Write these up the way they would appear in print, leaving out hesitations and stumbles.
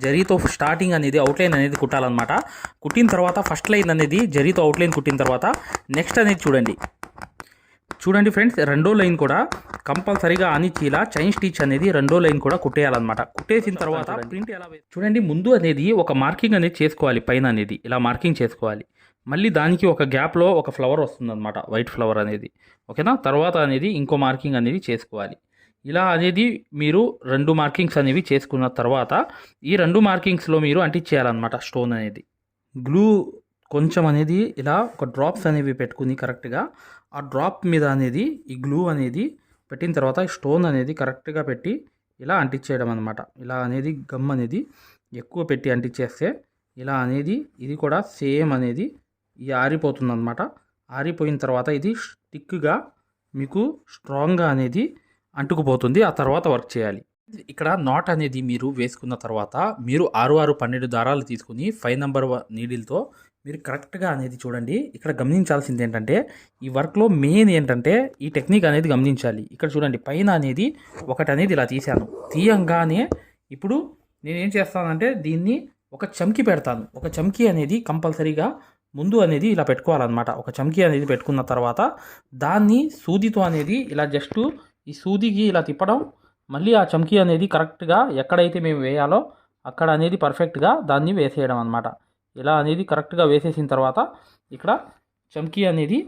జరీతో స్టార్టింగ్ అనేది అవుట్లైన్ అనేది కుట్టాలన్నమాట. కుట్టిన తర్వాత ఫస్ట్ లైన్ అనేది జరీతో అవుట్లైన్ కుట్టిన తర్వాత నెక్స్ట్ అనేది చూడండి ఫ్రెండ్స్, రెండో లైన్ కూడా కంపల్సరీగా అనిచీలా చైన్ స్టిచ్ అనేది రెండో లైన్ కూడా కుట్టేయాలన్నమాట. కుట్టేసిన తర్వాత ప్రింట్ ఎలా చూడండి, ముందు అనేది ఒక మార్కింగ్ అనేది చేసుకోవాలి. పైన అనేది ఇలా మార్కింగ్ చేసుకోవాలి. మళ్ళీ దానికి ఒక గ్యాప్లో ఒక ఫ్లవర్ వస్తుందన్నమాట, వైట్ ఫ్లవర్ అనేది. ఓకేనా, తర్వాత అనేది ఇంకో మార్కింగ్ అనేది చేసుకోవాలి. ఇలా అనేది మీరు 2 మార్కింగ్స్ అనేవి చేసుకున్న తర్వాత ఈ 2 మార్కింగ్స్లో మీరు అంటించేయాలన్నమాట స్టోన్ అనేది. గ్లూ కొంచెం అనేది ఇలా ఒక డ్రాప్స్ అనేవి పెట్టుకుని కరెక్ట్గా ఆ డ్రాప్ మీద అనేది ఈ గ్లూ అనేది పెట్టిన తర్వాత స్టోన్ అనేది కరెక్ట్గా పెట్టి ఇలా అంటించేయడం అనమాట. ఇలా అనేది గమ్ అనేది ఎక్కువ పెట్టి అంటించేస్తే ఇలా అనేది ఇది కూడా సేమ్ అనేది ఆరిపోతుంది అనమాట. ఆరిపోయిన తర్వాత ఇది స్టిక్గా మీకు స్ట్రాంగ్గా అనేది అంటుకుపోతుంది. ఆ తర్వాత వర్క్ చేయాలి. ఇక్కడ నాట్ అనేది మీరు వేసుకున్న తర్వాత మీరు 6, 6, 12 దారాలు తీసుకుని 5 నెంబర్ నీడిల్తో మీరు కరెక్ట్గా అనేది చూడండి. ఇక్కడ గమనించాల్సింది ఏంటంటే ఈ వర్క్లో మెయిన్ ఏంటంటే ఈ టెక్నిక్ అనేది గమనించాలి. ఇక్కడ చూడండి, పైన అనేది ఒకటి అనేది ఇలా తీశాను. తీయంగానే ఇప్పుడు నేనేం చేస్తానంటే దీన్ని ఒక చమ్కి పెడతాను. ఒక చమ్కి అనేది కంపల్సరీగా ముందు అనేది ఇలా పెట్టుకోవాలన్నమాట. ఒక చమ్కి అనేది పెట్టుకున్న తర్వాత దాన్ని సూదితో అనేది ఇలా జస్ట్ ఈ సూదికి ఇలా తిప్పడం, మళ్ళీ ఆ చమ్కీ అనేది కరెక్ట్గా ఎక్కడైతే మేము వేయాలో అక్కడ అనేది పర్ఫెక్ట్గా దాన్ని వేసేయడం అనమాట. ఇలా అనేది కరెక్ట్గా వేసేసిన తర్వాత ఇక్కడ చమ్కీ అనేది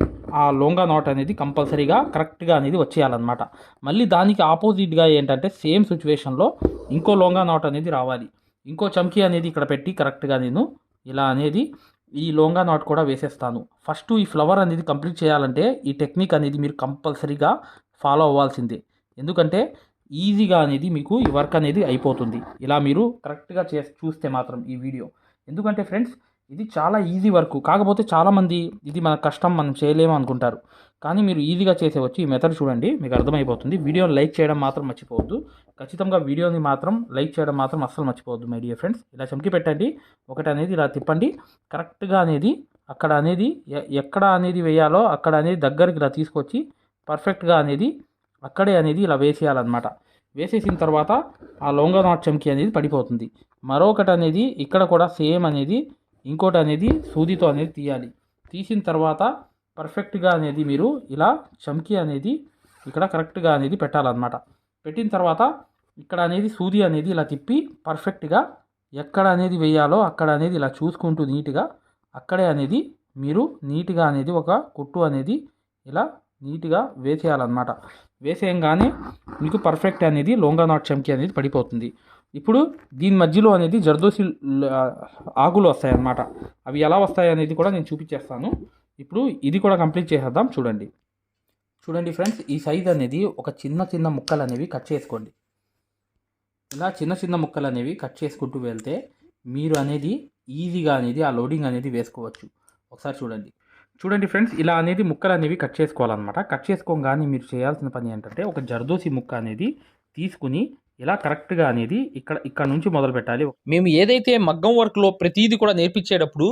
ఆ లోంగా నాట్ అనేది కంపల్సరీగా కరెక్ట్గా అనేది వచ్చేయాలన్నమాట. మళ్ళీ దానికి ఆపోజిట్గా ఏంటంటే సేమ్ సిచ్యువేషన్లో ఇంకో లోంగా నాట్ అనేది రావాలి. ఇంకో చమ్కీ అనేది ఇక్కడ పెట్టి కరెక్ట్గా నేను ఇలా అనేది ఈ లోంగా నాట్ కూడా వేసేస్తాను. ఫస్ట్ ఈ ఫ్లవర్ అనేది కంప్లీట్ చేయాలంటే ఈ టెక్నిక్ అనేది మీరు కంపల్సరీగా ఫాలో అవ్వాల్సిందే. ఎందుకంటే ఈజీగా అనేది మీకు ఈ వర్క్ అనేది అయిపోతుంది ఇలా మీరు కరెక్ట్గా చూస్తే మాత్రం ఈ వీడియో. ఎందుకంటే ఫ్రెండ్స్ ఇది చాలా ఈజీ వర్క్. కాకపోతే చాలామంది ఇది మన కష్టం, మనం చేయలేము అనుకుంటారు. కానీ మీరు ఈజీగా చేసేవచ్చు. ఈ మెథడ్ చూడండి, మీకు అర్థమైపోతుంది. వీడియోని లైక్ చేయడం మాత్రం మర్చిపోవద్దు. ఖచ్చితంగా వీడియోని మాత్రం లైక్ చేయడం మాత్రం అస్సలు మర్చిపోవద్దు మై డియర్ ఫ్రెండ్స్. ఇలా చమ్కి పెట్టండి, ఒకటి అనేది ఇలా తిప్పండి. కరెక్ట్గా అనేది అక్కడ అనేది ఎక్కడ అనేది వేయాలో అక్కడ అనేది దగ్గరికి ఇలా తీసుకొచ్చి పర్ఫెక్ట్గా అనేది అక్కడే అనేది ఇలా వేసేయాలన్నమాట. వేసేసిన తర్వాత ఆ లోంగా నాట్ చమ్కీ అనేది పడిపోతుంది. మరొకటి అనేది ఇక్కడ కూడా సేమ్ అనేది ఇంకోటి అనేది సూదితో అనేది తీయాలి. తీసిన తర్వాత పర్ఫెక్ట్గా అనేది మీరు ఇలా చమ్కీ అనేది ఇక్కడ కరెక్ట్గా అనేది పెట్టాలన్నమాట. పెట్టిన తర్వాత ఇక్కడ అనేది సూది అనేది ఇలా తిప్పి పర్ఫెక్ట్గా ఎక్కడ అనేది వేయాలో అక్కడ అనేది ఇలా చూసుకుంటూ నీట్గా అక్కడే అనేది మీరు నీట్గా అనేది ఒక కుట్టు అనేది ఇలా నీట్గా వేసేయాలన్నమాట. వేసేయంగానే మీకు పర్ఫెక్ట్ అనేది లోంగా నాట్ చమ్కీ అనేది పడిపోతుంది. ఇప్పుడు దీని మధ్యలో అనేది జర్దోసి ఆకులు వస్తాయన్నమాట. అవి ఎలా వస్తాయి అనేది కూడా నేను చూపించేస్తాను. ఇప్పుడు ఇది కూడా కంప్లీట్ చేసేద్దాం. చూడండి ఫ్రెండ్స్, ఈ సైజ్ అనేది ఒక చిన్న ముక్కలు అనేవి కట్ చేసుకోండి. ఇలా చిన్న ముక్కలు అనేవి కట్ చేసుకుంటూ వెళ్తే మీరు అనేది ఈజీగా అనేది ఆ లోడింగ్ అనేది వేసుకోవచ్చు. ఒకసారి చూడండి ఫ్రెండ్స్, ఇలా అనేది ముక్కలు అనేవి కట్ చేసుకోవాలన్నమాట. కట్ చేసుకోగానే మీరు చేయాల్సిన పని ఏంటంటే ఒక జర్దోసి ముక్క అనేది తీసుకుని ఇలా కరెక్ట్గా అనేది ఇక్కడ నుంచి మొదలు పెట్టాలి. మేము ఏదైతే మగ్గం వర్క్లో ప్రతిదీ కూడా నేర్పించేటప్పుడు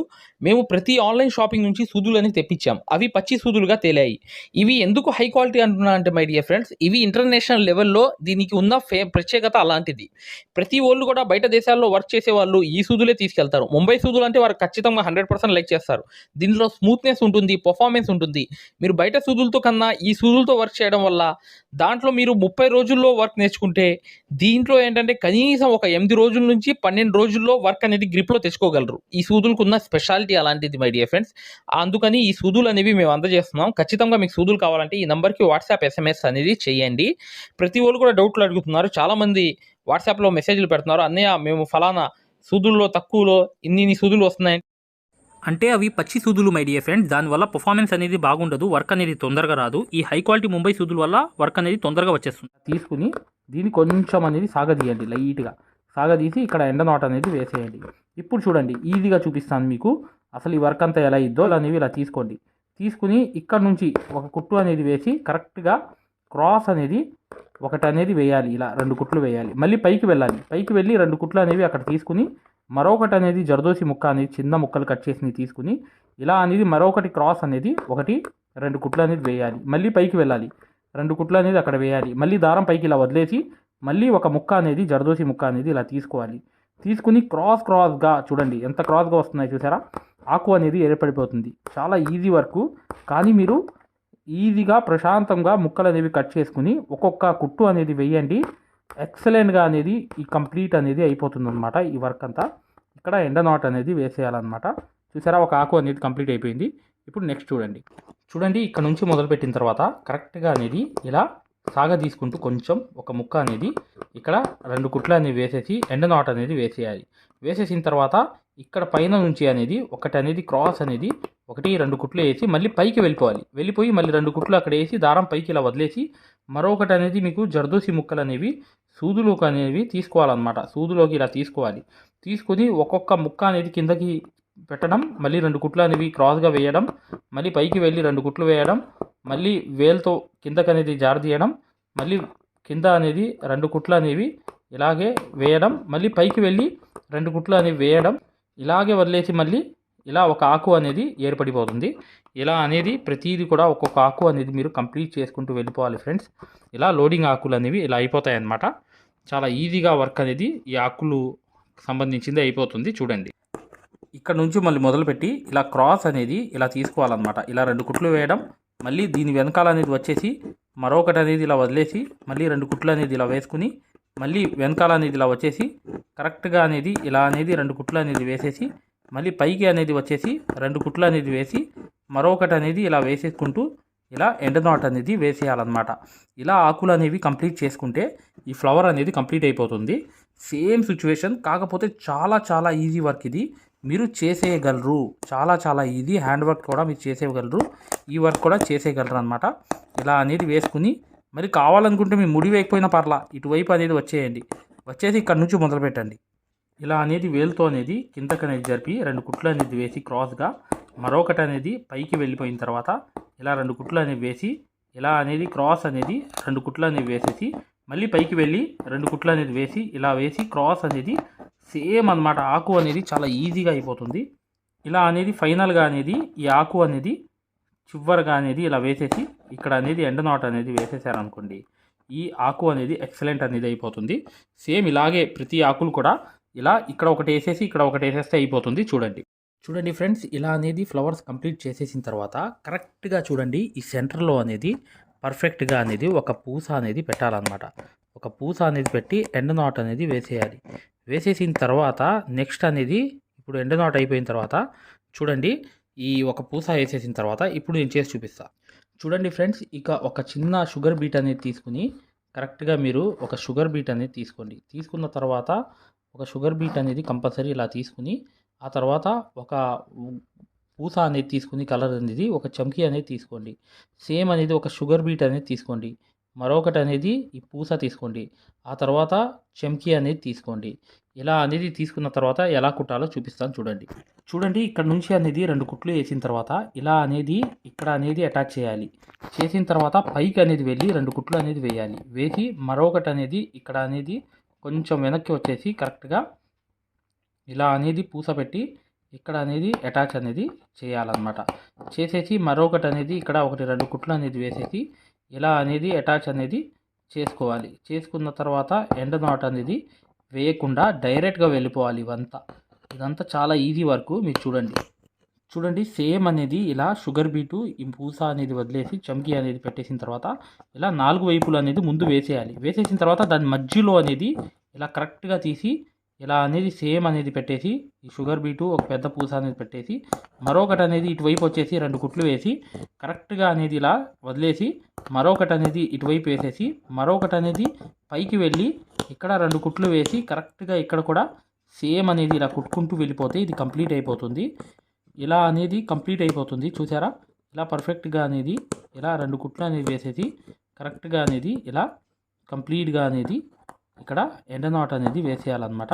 మేము ప్రతి ఆన్లైన్ షాపింగ్ నుంచి సూదులు అనేది తెప్పించాం. అవి పచ్చి సూదులుగా తేలాయి. ఇవి ఎందుకు హై క్వాలిటీ అంటున్నా అంటే మై డియర్ ఫ్రెండ్స్, ఇవి ఇంటర్నేషనల్ లెవెల్లో దీనికి ఉన్న ప్రత్యేకత అలాంటిది. ప్రతి వాళ్ళు కూడా బయట దేశాల్లో వర్క్ చేసే వాళ్ళు ఈ సూదులే తీసుకెళ్తారు. ముంబై సూదులు అంటే వారు ఖచ్చితంగా 100% లైక్ చేస్తారు. దీనిలో స్మూత్నెస్ ఉంటుంది, పర్ఫార్మెన్స్ ఉంటుంది. మీరు బయట సూదులతో కన్నా ఈ సూదులతో వర్క్ చేయడం వల్ల దాంట్లో మీరు 30 రోజుల్లో వర్క్ నేర్చుకుంటే దీంట్లో ఏంటంటే కనీసం ఒక 8 రోజుల నుంచి 12 రోజుల్లో వర్క్ అనేది గ్రిప్లో తెచ్చుకోగలరు. ఈ సూదులకు ఉన్న స్పెషాలిటీ అలాంటిది మై డియర్ ఫ్రెండ్స్. అందుకని ఈ సూదులు అనేవి మేము అందజేస్తున్నాం. ఖచ్చితంగా మీకు సూదులు కావాలంటే ఈ నెంబర్కి వాట్సాప్ SMS అనేది చేయండి. ప్రతి వాళ్ళు కూడా డౌట్లు అడుగుతున్నారు. చాలామంది వాట్సాప్లో మెసేజ్లు పెడుతున్నారు, అన్నయ్య మేము ఫలానా సూదుల్లో తక్కువలో ఇన్ని సూదులు వస్తున్నాయి అంటే అవి పచ్చి సూదులు మై డియర్ ఫ్రెండ్స్. దానివల్ల పర్ఫార్మెన్స్ అనేది బాగుండదు, వర్క్ అనేది తొందరగా రాదు. ఈ హై క్వాలిటీ ముంబై సూదుల వల్ల వర్క్ అనేది తొందరగా వచ్చేస్తుంది. తీసుకుని దీన్ని కొంచెం అనేది సాగదీయండి, లైట్గా సాగదీసి ఇక్కడ ఎండ నాట్ అనేది వేసేయండి. ఇప్పుడు చూడండి, ఈజీగా చూపిస్తాను మీకు అసలు ఈ వర్క్ అంతా ఎలా ఇద్దో అనేవి. ఇలా తీసుకుని ఇక్కడ నుంచి ఒక కుట్టు అనేది వేసి కరెక్ట్గా క్రాస్ అనేది ఒకటి అనేది వేయాలి. ఇలా 2 కుట్లు వేయాలి. మళ్ళీ పైకి వెళ్ళి 2 కుట్లు అనేవి అక్కడ తీసుకుని మరొకటి అనేది జర్దోసి ముక్క అనేది చిన్న ముక్కలు కట్ చేసి తీసుకుని ఇలా అనేది మరొకటి క్రాస్ అనేది 2 కుట్లు అనేది వేయాలి. మళ్ళీ పైకి వెళ్ళాలి, 2 కుట్లు అనేది అక్కడ వేయాలి. మళ్ళీ దారం పైకి ఇలా వదిలేసి మళ్ళీ ఒక ముక్క అనేది జర్దోసి ముక్క అనేది ఇలా తీసుకోవాలి. తీసుకుని క్రాస్గా చూడండి ఎంత క్రాస్గా వస్తున్నాయి చూసారా, ఆకు అనేది ఏర్పడిపోతుంది. చాలా ఈజీ వర్క్, కానీ మీరు ఈజీగా ప్రశాంతంగా ముక్కలు అనేవి కట్ చేసుకుని ఒక్కొక్క కుట్టు అనేది వేయండి. ఎక్సలెంట్గా అనేది ఈ కంప్లీట్ అనేది అయిపోతుంది అనమాట. ఈ వర్క్ అంతా ఇక్కడ ఎండ నాట్ అనేది వేసేయాలన్నమాట. చూసారా, ఒక ఆకు అనేది కంప్లీట్ అయిపోయింది. ఇప్పుడు నెక్స్ట్ చూడండి ఇక్కడ నుంచి మొదలుపెట్టిన తర్వాత కరెక్ట్గా అనేది ఇలా సాగ తీసుకుంటూ కొంచెం ఒక ముక్క అనేది ఇక్కడ 2 కుట్లు అనేవి వేసేసి ఎండ నాట్ అనేది వేసేయాలి. వేసేసిన తర్వాత ఇక్కడ పైన నుంచి అనేది ఒకటి అనేది క్రాస్ అనేది 1-2 కుట్లు వేసి మళ్ళీ పైకి వెళ్ళిపోయి మళ్ళీ 2 కుట్లు అక్కడ వేసి దారం పైకి ఇలా వదిలేసి మరొకటి అనేది మీకు జర్దోసి ముక్కలు అనేవి సూదులోకి అనేవి తీసుకోవాలన్నమాట. సూదులోకి ఇలా తీసుకోవాలి. తీసుకొని ఒక్కొక్క ముక్క అనేది కిందకి పెట్టడం, మళ్ళీ 2 కుట్లు అనేవి క్రాస్గా వేయడం, మళ్ళీ పైకి వెళ్ళి 2 కుట్లు వేయడం, మళ్ళీ వేలుతో కిందకి అనేది జారదీయడం, మళ్ళీ కింద అనేది 2 కుట్లు అనేవి ఇలాగే వేయడం, మళ్ళీ పైకి వెళ్ళి 2 కుట్లు అనేవి వేయడం, ఇలాగే వదిలేసి మళ్ళీ ఇలా ఒక ఆకు అనేది ఏర్పడిపోతుంది. ఇలా అనేది ప్రతిదీ కూడా ఒక్కొక్క ఆకు అనేది మీరు కంప్లీట్ చేసుకుంటూ వెళ్ళిపోవాలి ఫ్రెండ్స్. ఇలా లోడింగ్ ఆకులు అనేవి ఇలా అయిపోతాయి అన్నమాట. చాలా ఈజీగా వర్క్ అనేది ఈ ఆకులు సంబంధించింది అయిపోతుంది. చూడండి ఇక్కడ నుంచి మళ్ళీ మొదలుపెట్టి ఇలా క్రాస్ అనేది ఇలా తీసుకోవాలన్నమాట. ఇలా 2 కుట్లు వేయడం, మళ్ళీ దీని వెనకాల అనేది వచ్చేసి మరొకటి అనేది ఇలా వదిలేసి మళ్ళీ 2 కుట్లు అనేది ఇలా వేసుకుని మళ్ళీ వెనకాల అనేది ఇలా వచ్చేసి కరెక్ట్గా అనేది ఇలా అనేది 2 కుట్లు అనేది వేసేసి మళ్ళీ పైకి అనేది వచ్చేసి 2 కుట్లు అనేది వేసి మరొకటి అనేది ఇలా వేసేసుకుంటూ ఇలా ఎండ్ నాట్ అనేది వేసేయాలన్నమాట. ఇలా ఆకులు అనేవి కంప్లీట్ చేసుకుంటే ఈ ఫ్లవర్ అనేది కంప్లీట్ అయిపోతుంది. సేమ్ సిచ్యువేషన్, కాకపోతే చాలా చాలా ఈజీ వర్క్ ఇది, మీరు చేసేయగలరు. చాలా చాలా ఈజీ, హ్యాండ్ వర్క్ కూడా మీరు చేసేయగలరు. ఈ వర్క్ కూడా చేసేయగలరు అనమాట. ఇలా అనేది వేసుకుని మరి కావాలనుకుంటే మీ ముడి వేయకపోయినా పర్లా, ఇటువైపు అనేది వచ్చేయండి. వచ్చేసి ఇక్కడ నుంచి మొదలు పెట్టండి. ఇలా అనేది వేలుతో అనేది కిందకి అనేది జరిపి 2 కుట్లు అనేది వేసి క్రాస్గా మరొకటి అనేది పైకి వెళ్ళిపోయిన తర్వాత ఇలా 2 కుట్లు అనేవి వేసి ఇలా అనేది క్రాస్ అనేది 2 కుట్లు అనేవి వేసేసి మళ్ళీ పైకి వెళ్ళి 2 కుట్లు అనేది వేసి ఇలా వేసి క్రాస్ అనేది సేమ్ అన్నమాట. ఆకు అనేది చాలా ఈజీగా అయిపోతుంది. ఇలా అనేది ఫైనల్గా అనేది ఈ ఆకు అనేది చివరగా అనేది ఇలా వేసేసి ఇక్కడ అనేది ఎండ్ నాట్ అనేది వేసేసారనుకోండి, ఈ ఆకు అనేది ఎక్సలెంట్ అనేది అయిపోతుంది. సేమ్ ఇలాగే ప్రతి ఆకులు కూడా ఇలా ఇక్కడ ఒకటి వేసేసి ఇక్కడ ఒకటి వేసేస్తే అయిపోతుంది. చూడండి ఫ్రెండ్స్, ఇలా అనేది ఫ్లవర్స్ కంప్లీట్ చేసేసిన తర్వాత కరెక్ట్గా చూడండి ఈ సెంటర్లో అనేది పర్ఫెక్ట్గా అనేది ఒక పూస అనేది పెట్టాలన్నమాట. ఒక పూస అనేది పెట్టి ఎండ్ నాట్ అనేది వేసేయాలి. వేసేసిన తర్వాత నెక్స్ట్ అనేది ఇప్పుడు ఎండ్ నాట్ అయిపోయిన తర్వాత చూడండి ఈ ఒక పూస వేసేసిన తర్వాత ఇప్పుడు నేను చేసి చూపిస్తా. చూడండి ఫ్రెండ్స్, ఇక ఒక చిన్న షుగర్ బీట్ అనేది తీసుకుని కరెక్ట్గా మీరు ఒక షుగర్ బీట్ అనేది తీసుకోండి. తీసుకున్న తర్వాత ఒక షుగర్ బీట్ అనేది కంపల్సరీ ఇలా తీసుకుని ఆ తర్వాత ఒక పూస అనేది తీసుకుని కలర్ అనేది ఒక చమ్కీ అనేది తీసుకోండి. సేమ్ అనేది ఒక షుగర్ బీట్ అనేది తీసుకోండి. మరొకటి అనేది ఈ పూస తీసుకోండి. ఆ తర్వాత చమ్కీ అనేది తీసుకోండి. ఇలా అనేది తీసుకున్న తర్వాత ఎలా కుట్టాలో చూపిస్తాను. చూడండి ఇక్కడ నుంచి అనేది 2 కుట్లు వేసిన తర్వాత ఇలా అనేది ఇక్కడ అనేది అటాచ్ చేయాలి. చేసిన తర్వాత పైకి అనేది వెళ్ళి 2 కుట్లు అనేది వేయాలి. వేసి మరొకటి అనేది ఇక్కడ అనేది కొంచెం వెనక్కి వచ్చేసి కరెక్ట్గా ఇలా అనేది పూస పెట్టి ఇక్కడ అనేది అటాచ్ అనేది చేయాలన్నమాట. చేసేసి మరొకటి అనేది ఇక్కడ 1-2 కుట్లు అనేది వేసేసి ఇలా అనేది అటాచ్ అనేది చేసుకోవాలి. చేసుకున్న తర్వాత ఎండ్ నాట్ అనేది వేయకుండా డైరెక్ట్గా వెళ్ళిపోవాలి. ఇదంతా చాలా ఈజీ వర్క్. మీరు చూడండి సేమ్ అనేది ఇలా షుగర్ బీటు ఈ పూస అనేది వదిలేసి చమ్కీ అనేది పెట్టేసిన తర్వాత ఇలా 4 వైపులు అనేది ముందు వేసేయాలి. వేసేసిన తర్వాత దాని మధ్యలో అనేది ఇలా కరెక్ట్గా తీసి ఇలా అనేది సేమ్ అనేది పెట్టేసి ఈ షుగర్ బీటు ఒక పెద్ద పూస అనేది పెట్టేసి మరొకటి అనేది ఇటువైపు వచ్చేసి 2 కుట్లు వేసి కరెక్ట్గా అనేది ఇలా వదిలేసి మరొకటి అనేది ఇటువైపు వేసేసి మరొకటి అనేది పైకి వెళ్ళి ఇక్కడ 2 కుట్లు వేసి కరెక్ట్గా ఇక్కడ కూడా సేమ్ అనేది ఇలా కుట్టుకుంటూ వెళ్ళిపోతే ఇది కంప్లీట్ అయిపోతుంది. ఇలా అనేది కంప్లీట్ అయిపోతుంది. చూసారా, ఇలా పర్ఫెక్ట్గా అనేది ఇలా 2 కుట్లు అనేది వేసేసి కరెక్ట్గా అనేది ఇలా కంప్లీట్గా అనేది ఇక్కడ ఎండ్ నాట్ అనేది వేసేయాలన్నమాట.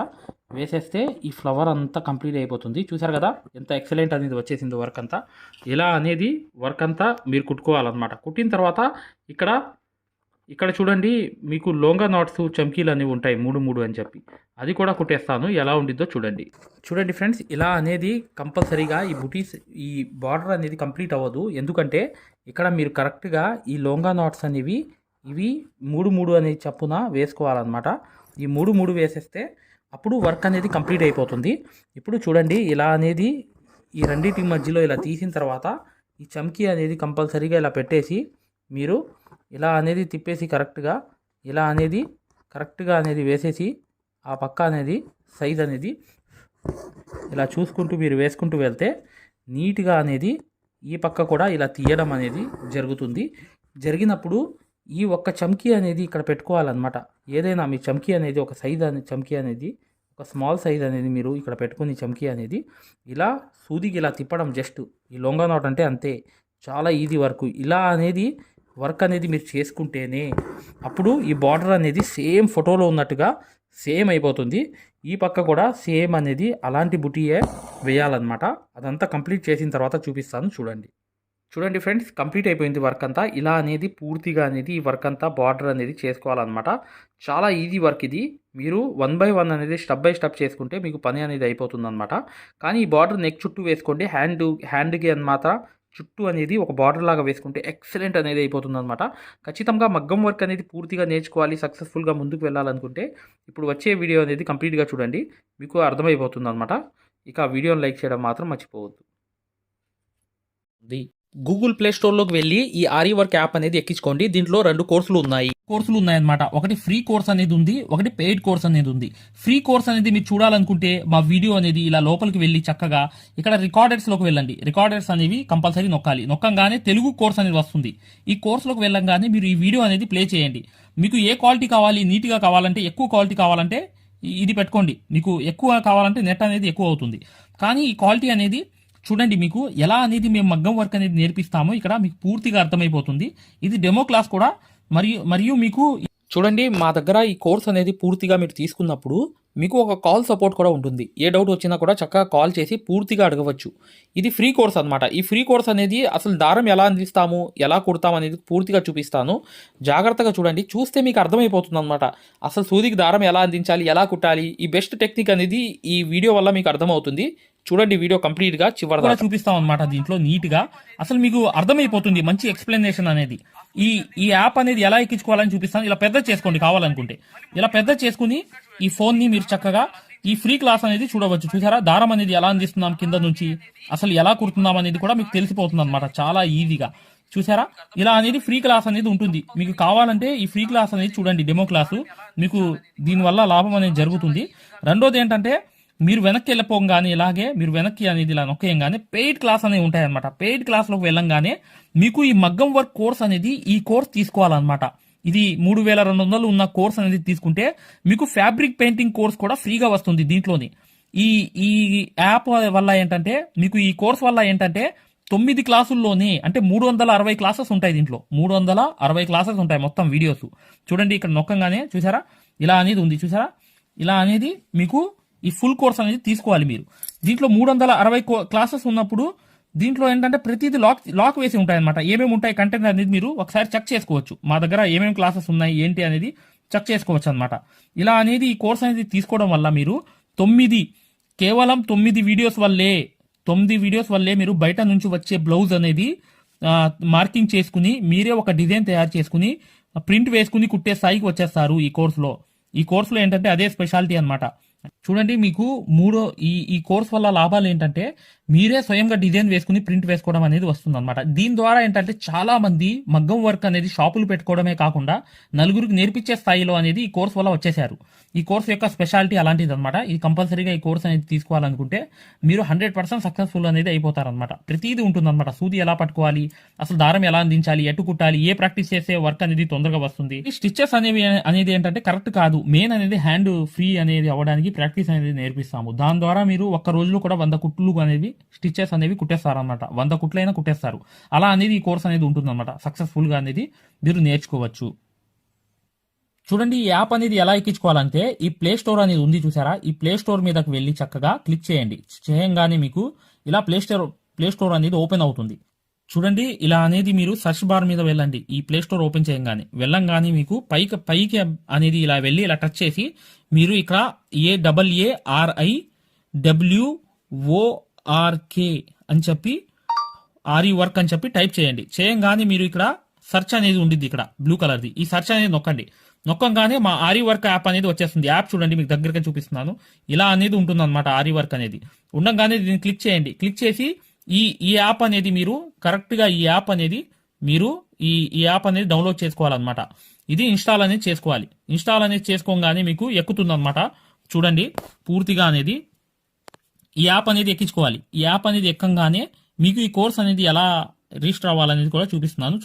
వేసేస్తే ఈ ఫ్లవర్ అంతా కంప్లీట్ అయిపోతుంది. చూసారు కదా ఎంత ఎక్సలెంట్ అనేది వచ్చేసింది వర్క్ అంతా. ఇలా అనేది వర్క్ అంతా మీరు కుట్టుకోవాలన్నమాట. కుట్టిన తర్వాత ఇక్కడ చూడండి మీకు లోంగా నాట్స్ చమ్కీలు అనేవి ఉంటాయి 3 అని చెప్పి, అది కూడా కుట్టేస్తాను. ఎలా ఉండిద్దో చూడండి ఫ్రెండ్స్. ఇలా అనేది కంపల్సరీగా ఈ బుటీస్ ఈ బార్డర్ అనేది కంప్లీట్ అవ్వదు. ఎందుకంటే ఇక్కడ మీరు కరెక్ట్గా ఈ లోంగా నాట్స్ అనేవి ఇవి 3 అనేది చప్పున వేసుకోవాలన్నమాట. ఈ 3 వేసేస్తే అప్పుడు వర్క్ అనేది కంప్లీట్ అయిపోతుంది. ఇప్పుడు చూడండి ఇలా అనేది ఈ రెండింటి మధ్యలో ఇలా తీసిన తర్వాత ఈ చమ్కీ అనేది కంపల్సరీగా ఇలా పెట్టేసి మీరు ఇలా అనేది తిప్పేసి కరెక్ట్గా అనేది వేసేసి ఆ పక్క అనేది సైజ్ అనేది ఇలా చూసుకుంటూ మీరు వేసుకుంటూ వెళ్తే నీట్గా అనేది ఈ పక్క కూడా ఇలా తీయడం అనేది జరుగుతుంది. జరిగినప్పుడు ఈ ఒక్క చమ్కీ అనేది ఇక్కడ పెట్టుకోవాలన్నమాట. ఏదైనా మీ చమ్కీ అనేది ఒక సైజ్ అనేది చమ్కీ అనేది ఒక స్మాల్ సైజ్ అనేది మీరు ఇక్కడ పెట్టుకుని చమ్కీ అనేది ఇలా సూదికి ఇలా తిప్పడం జస్ట్ ఈ లొంగ నాట్ అంటే అంతే. చాలా ఈజీ వర్క్. ఇలా అనేది వర్క్ అనేది మీరు చేసుకుంటేనే అప్పుడు ఈ బార్డర్ అనేది సేమ్ ఫోటోలో ఉన్నట్టుగా సేమ్ అయిపోతుంది. ఈ పక్క కూడా సేమ్ అనేది అలాంటి బుటీయే వేయాలన్నమాట. అదంతా కంప్లీట్ చేసిన తర్వాత చూపిస్తాను చూడండి ఫ్రెండ్స్, కంప్లీట్ అయిపోయింది వర్క్ అంతా. ఇలా అనేది పూర్తిగా అనేది ఈ వర్క్ అంతా బార్డర్ అనేది చేసుకోవాలన్నమాట. చాలా ఈజీ వర్క్ ఇది. మీరు 1 by 1 అనేది స్టెప్ బై స్టెప్ చేసుకుంటే మీకు పని అనేది అయిపోతుంది అనమాట. కానీ ఈ బార్డర్ నెక్ చుట్టూ వేసుకోండి. హ్యాండ్కి అన్నమాట చుట్టూ అనేది ఒక బార్డర్ లాగా వేసుకుంటే ఎక్సలెంట్ అనేది అయిపోతుంది అనమాట. ఖచ్చితంగా మగ్గం వర్క్ అనేది పూర్తిగా నేర్చుకోవాలి, సక్సెస్ఫుల్గా ముందుకు వెళ్ళాలనుకుంటే ఇప్పుడు వచ్చే వీడియో అనేది కంప్లీట్గా చూడండి, మీకు అర్థమైపోతుంది అనమాట. ఇక ఆ వీడియోని లైక్ చేయడం మాత్రం మర్చిపోవద్దు. గూగుల్ ప్లే స్టోర్లోకి వెళ్ళి ఈ ఆరి వర్క్ యాప్ అనేది ఎక్కించుకోండి. దీంట్లో 2 కోర్సులు ఉన్నాయన్నమాట. ఒకటి ఫ్రీ కోర్స్ అనేది ఉంది, ఒకటి పెయిడ్ కోర్స్ అనేది ఉంది. ఫ్రీ కోర్స్ అనేది మీరు చూడాలనుకుంటే మా వీడియో అనేది ఇలా లోపలికి వెళ్ళి చక్కగా ఇక్కడ రికార్డర్స్లోకి వెళ్ళండి. రికార్డర్స్ అనేవి కంపల్సరీ నొక్కంగానే తెలుగు కోర్స్ అనేది వస్తుంది. ఈ కోర్సులోకి వెళ్ళంగానే మీరు ఈ వీడియో అనేది ప్లే చేయండి. మీకు ఏ క్వాలిటీ కావాలి, నీట్గా కావాలంటే, ఎక్కువ క్వాలిటీ కావాలంటే ఇది పెట్టుకోండి. మీకు ఎక్కువ కావాలంటే నెట్ అనేది ఎక్కువ అవుతుంది. కానీ ఈ క్వాలిటీ అనేది చూడండి, మీకు ఎలా అనేది మేము మగ్గం వర్క్ అనేది నేర్పిస్తామో ఇక్కడ మీకు పూర్తిగా అర్థమైపోతుంది. ఇది డెమో క్లాస్ కూడా. మరియు మీకు చూడండి, మా దగ్గర ఈ కోర్స్ అనేది పూర్తిగా మీరు తీసుకున్నప్పుడు మీకు ఒక కాల్ సపోర్ట్ కూడా ఉంటుంది. ఏ డౌట్ వచ్చినా కూడా చక్కగా కాల్ చేసి పూర్తిగా అడగవచ్చు. ఇది ఫ్రీ కోర్స్ అనమాట. ఈ ఫ్రీ కోర్స్ అనేది అసలు దారం ఎలా అందిస్తాము, ఎలా కుడతాము అనేది పూర్తిగా చూపిస్తాను. జాగ్రత్తగా చూడండి, చూస్తే మీకు అర్థమైపోతుంది అనమాట. అసలు సూదికి దారం ఎలా అందించాలి, ఎలా కుట్టాలి, ఈ బెస్ట్ టెక్నిక్ అనేది ఈ వీడియో వల్ల మీకు అర్థమవుతుంది. చూడండి, వీడియో కంప్లీట్గా చివరి దాకా చూపిస్తాం అనమాట. దీంట్లో నీట్గా అసలు మీకు అర్థమైపోతుంది, మంచి ఎక్స్ప్లెనేషన్ అనేది. ఈ యాప్ అనేది ఎలా ఎక్కించుకోవాలని చూపిస్తాను. ఇలా పెద్ద చేసుకోండి కావాలనుకుంటే. ఇలా పెద్ద చేసుకుని ఈ ఫోన్ని మీరు చక్కగా ఈ ఫ్రీ క్లాస్ అనేది చూడవచ్చు. చూసారా, దారం అనేది ఎలా అందిస్తున్నాం కింద నుంచి, అసలు ఎలా కుడుతున్నాం అనేది కూడా మీకు తెలిసిపోతుంది అనమాట చాలా ఈజీగా. చూసారా, ఇలా అనేది ఫ్రీ క్లాస్ అనేది ఉంటుంది. మీకు కావాలంటే ఈ ఫ్రీ క్లాస్ అనేది చూడండి, డెమో క్లాసు. మీకు దీనివల్ల లాభం అనేది జరుగుతుంది. రెండోది ఏంటంటే, మీరు వెనక్కి వెళ్ళిపోగానే ఇలాగే మీరు వెనక్కి అనేది ఇలా నొక్కేయంగానే పెయిడ్ క్లాస్ అనేవి ఉంటాయన్నమాట. పెయిడ్ క్లాస్లోకి వెళ్ళంగానే మీకు ఈ మగ్గం వర్క్ కోర్స్ అనేది ఈ కోర్స్ తీసుకోవాలన్నమాట. ఇది 3200 ఉన్న కోర్స్ అనేది తీసుకుంటే మీకు ఫ్యాబ్రిక్ పెయింటింగ్ కోర్స్ కూడా ఫ్రీగా వస్తుంది దీంట్లోని. ఈ యాప్ వల్ల ఏంటంటే, మీకు ఈ కోర్స్ వల్ల ఏంటంటే 9 క్లాసుల్లోనే అంటే 360 క్లాసెస్ ఉంటాయి. దీంట్లో 360 క్లాసెస్ ఉంటాయి మొత్తం వీడియోస్. చూడండి, ఇక్కడ నొక్కంగానే చూసారా ఇలా అనేది ఉంది. చూసారా, ఇలా అనేది మీకు ఈ ఫుల్ కోర్స్ అనేది తీసుకోవాలి మీరు. దీంట్లో 360 క్లాసెస్ ఉన్నప్పుడు దీంట్లో ఏంటంటే ప్రతిదీ లాక్ వేసి ఉంటాయన్నమాట. ఏమేమి ఉంటాయి కంటెంట్ అనేది మీరు ఒకసారి చెక్ చేసుకోవచ్చు. మా దగ్గర ఏమేమి క్లాసెస్ ఉన్నాయి ఏంటి అనేది చెక్ చేసుకోవచ్చు అనమాట. ఇలా అనేది ఈ కోర్స్ అనేది తీసుకోవడం వల్ల మీరు కేవలం 9 వీడియోస్ వల్లే మీరు బయట నుంచి వచ్చే బ్లౌజ్ అనేది మార్కింగ్ చేసుకుని మీరే ఒక డిజైన్ తయారు చేసుకుని ప్రింట్ వేసుకుని కుట్టే స్థాయికి వచ్చేస్తారు ఈ కోర్సులో ఏంటంటే అదే స్పెషాలిటీ అనమాట. చూడండి, మీకు ఈ కోర్స్ వల్ల లాభాలు ఏంటంటే మీరే స్వయంగా డిజైన్ వేసుకుని ప్రింట్ వేసుకోవడం అనేది వస్తుంది అనమాట. దీని ద్వారా ఏంటంటే చాలా మంది మగ్గం వర్క్ అనేది షాపులు పెట్టుకోవడమే కాకుండా నలుగురికి నేర్పించే స్థాయిలో అనేది ఈ కోర్స్ వల్ల వచ్చేసారు. ఈ కోర్స్ యొక్క స్పెషాలిటీ అలాంటిది అనమాట. ఇది కంపల్సరీగా ఈ కోర్స్ అనేది తీసుకోవాలనుకుంటే మీరు 100% సక్సెస్ఫుల్ అనేది అయిపోతారనమాట. ప్రతిదీ ఉంటుందన్నమాట. సూది ఎలా పట్టుకోవాలి, అసలు దారం ఎలా అందించాలి, ఎటు కుట్టాలి, ఏ ప్రాక్టీస్ చేస్తే వర్క్ అనేది తొందరగా వస్తుంది. ఈ స్టిచెస్ అనేది ఏంటంటే కరెక్ట్ కాదు. మెయిన్ అనేది హ్యాండ్ ఫ్రీ అనేది అవ్వడానికి ప్రాక్టీస్ అనేది నేర్పిస్తాము. దాని ద్వారా మీరు ఒక్క రోజులో కూడా 100 కుట్లు అనేవి స్టిచెస్ అనేవి కుట్టేస్తారనమాట. 100 కుట్లైనా కుట్టేస్తారు. అలా అనేది ఈ కోర్స్ అనేది ఉంటుందన్నమాట. సక్సెస్ఫుల్ గా అనేది మీరు నేర్చుకోవచ్చు. చూడండి, ఈ యాప్ అనేది ఎలా ఎక్కించుకోవాలంటే ఈ ప్లే స్టోర్ అనేది ఉంది చూసారా, ఈ ప్లే స్టోర్ మీదకి వెళ్ళి చక్కగా క్లిక్ చేయండి. చేయంగానే మీకు ఇలా ప్లే స్టోర్ అనేది ఓపెన్ అవుతుంది. చూడండి, ఇలా అనేది మీరు సెర్చ్ బార్ మీద వెళ్ళండి. ఈ ప్లే స్టోర్ ఓపెన్ వెళ్ళంగానే మీకు పైకి అనేది ఇలా వెళ్ళి ఇలా టచ్ చేసి మీరు ఇక్కడ AARIWORK అని చెప్పి ఆరి వర్క్ అని చెప్పి టైప్ చేయండి. చేయంగానే మీరు ఇక్కడ సెర్చ్ అనేది ఉండిద్ది, ఇక్కడ బ్లూ కలర్ది. ఈ సెర్చ్ అనేది నొక్కండి. నొక్కంగానే మా ఆరి వర్క్ యాప్ అనేది వచ్చేస్తుంది. యాప్ చూడండి, మీకు దగ్గరగా చూపిస్తున్నాను. ఇలా అనేది ఉంటుంది అనమాట ఆరి వర్క్ అనేది. ఉండగానే దీన్ని క్లిక్ చేయండి. క్లిక్ చేసి ఈ యాప్ అనేది మీరు కరెక్ట్గా ఈ యాప్ అనేది మీరు ఈ యాప్ అనేది డౌన్లోడ్ చేసుకోవాలన్నమాట. ఇది ఇన్స్టాల్ అనేది చేసుకోవాలి. ఇన్స్టాల్ అనేది చేసుకోగానే మీకు ఎక్కుతుంది అనమాట. చూడండి పూర్తిగా అనేది ఈ యాప్ అనేది ఎక్కించుకోవాలి. ఈ యాప్ అనేది ఎక్కంగానే మీకు ఈ కోర్స్ అనేది ఎలా రిజిస్టర్ అవ్వాలనేది కూడా చూపిస్తున్నాను.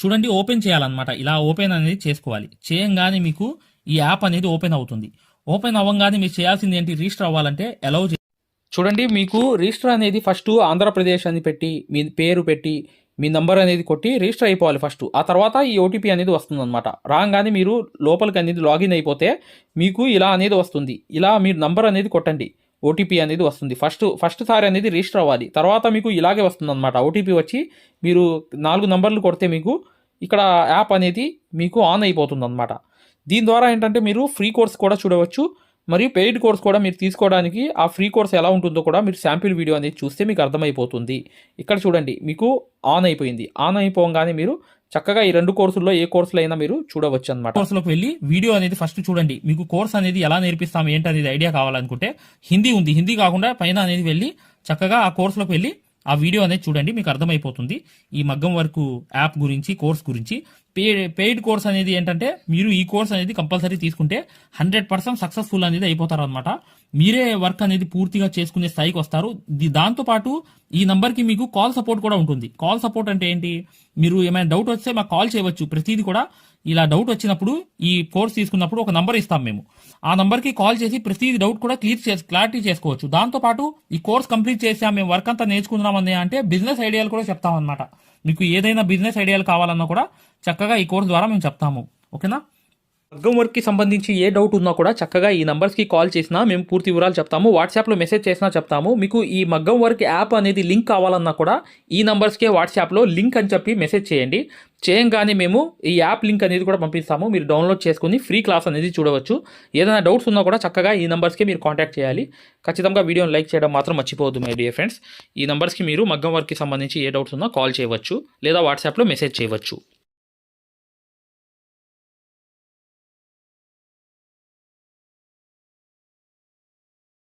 చూడండి ఓపెన్ చేయాలన్నమాట. ఇలా ఓపెన్ అనేది చేసుకోవాలి. చేయంగానే మీకు ఈ యాప్ అనేది ఓపెన్ అవుతుంది. ఓపెన్ అవ్వగానే మీరు చేయాల్సింది ఏంటి, రిజిస్టర్ అవ్వాలంటే అలౌ చూడండి మీకు రిజిస్టర్ అనేది ఫస్ట్ ఆంధ్రప్రదేశ్ అని పెట్టి మీ పేరు పెట్టి మీ నంబర్ అనేది కొట్టి రిజిస్టర్ అయిపోవాలి ఫస్ట్. ఆ తర్వాత ఈ ఓటీపీ అనేది వస్తుంది అనమాట. రాగానే మీరు లోపలికి అనేది లాగిన్ అయిపోతే మీకు ఇలా అనేది వస్తుంది. ఇలా మీరు నంబర్ అనేది కొట్టండి, ఓటీపీ అనేది వస్తుంది. ఫస్ట్ సారి అనేది రిజిస్టర్ అవ్వాలి. తర్వాత మీకు ఇలాగే వస్తుంది అనమాట. ఓటీపీ వచ్చి మీరు 4 నంబర్లు కొడితే మీకు ఇక్కడ యాప్ అనేది మీకు ఆన్ అయిపోతుంది అనమాట. దీని ద్వారా ఏంటంటే మీరు ఫ్రీ కోర్స్ కూడా చూడవచ్చు, మరియు పెయిడ్ కోర్స్ కూడా మీరు తీసుకోవడానికి ఆ ఫ్రీ కోర్స్ ఎలా ఉంటుందో కూడా మీరు శాంపిల్ వీడియో అనేది చూస్తే మీకు అర్థమైపోతుంది. ఇక్కడ చూడండి మీకు ఆన్ అయిపోయింది. ఆన్ అయిపోగానే మీరు చక్కగా ఈ 2 కోర్సుల్లో ఏ కోర్సులో అయినా మీరు చూడవచ్చు అనమాట. కోర్సులోకి వెళ్ళి వీడియో అనేది ఫస్ట్ చూడండి. మీకు కోర్స్ అనేది ఎలా నేర్పిస్తాం ఏంటనేది ఐడియా కావాలనుకుంటే హిందీ ఉంది, హిందీ కాకుండా పైన అనేది వెళ్ళి చక్కగా ఆ కోర్సులోకి వెళ్ళి ఆ వీడియో అనేది చూడండి, మీకు అర్థమైపోతుంది ఈ మగ్గం వర్క్ యాప్ గురించి, కోర్స్ గురించి. పెయిడ్ కోర్స్ అనేది ఏంటంటే మీరు ఈ కోర్స్ అనేది కంపల్సరీ తీసుకుంటే 100% సక్సెస్ఫుల్ అనేది అయిపోతారు అనమాట. మీరే వర్క్ అనేది పూర్తిగా చేసుకునే స్థాయికి వస్తారు. దాంతోపాటు ఈ నంబర్కి మీకు కాల్ సపోర్ట్ కూడా ఉంటుంది. కాల్ సపోర్ట్ అంటే ఏంటి, మీరు ఏమైనా డౌట్ వస్తే మాకు కాల్ చేయవచ్చు. ప్రతిదీ కూడా ఇలా డౌట్ వచ్చినప్పుడు ఈ కోర్స్ తీసుకున్నప్పుడు ఒక నంబర్ ఇస్తాం మేము. ఆ నంబర్కి కాల్ చేసి ప్రతి డౌట్ కూడా క్లారిటీ చేసుకోవచ్చు. దాంతోపాటు ఈ కోర్స్ కంప్లీట్ చేసాం, మేము వర్క్ అంతా నేర్చుకుందామని అంటే బిజినెస్ ఐడియాలు కూడా చెప్తాం అనమాట. మీకు ఏదైనా బిజినెస్ ఐడియాలు కావాలన్నా కూడా చక్కగా ఈ కోర్స్ ద్వారా మేము చెప్తాము. ఓకేనా? మగ్గం వర్క్కి సంబంధించి ఏ డౌట్ ఉన్నా కూడా చక్కగా ఈ నంబర్స్కి కాల్ చేసినా మేము పూర్తి వివరాలు చెప్తాము. వాట్సాప్లో మెసేజ్ చేసినా చెప్తాము. మీకు ఈ మగ్గం వర్క్ యాప్ అనేది లింక్ కావాలన్నా కూడా ఈ నంబర్స్కే వాట్సాప్లో లింక్ అని చెప్పి మెసేజ్ చేయండి. చేయంగానే మేము ఈ యాప్ లింక్ అనేది కూడా పంపిస్తాము. మీరు డౌన్లోడ్ చేసుకుని ఫ్రీ క్లాస్ అనేది చూడవచ్చు. ఏదైనా డౌట్స్ ఉన్నా కూడా చక్కగా ఈ నంబర్స్కి మీరు కాంటాక్ట్ చేయాలి. ఖచ్చితంగా వీడియోని లైక్ చేయడం మాత్రం మర్చిపోవద్దు మై డియర్ ఫ్రెండ్స్. ఈ నంబర్స్కి మీరు మగ్గం వర్క్కి సంబంధించి ఏ డౌట్స్ ఉన్నా కాల్ చేయవచ్చు లేదా వాట్సాప్లో మెసేజ్ చేయవచ్చు.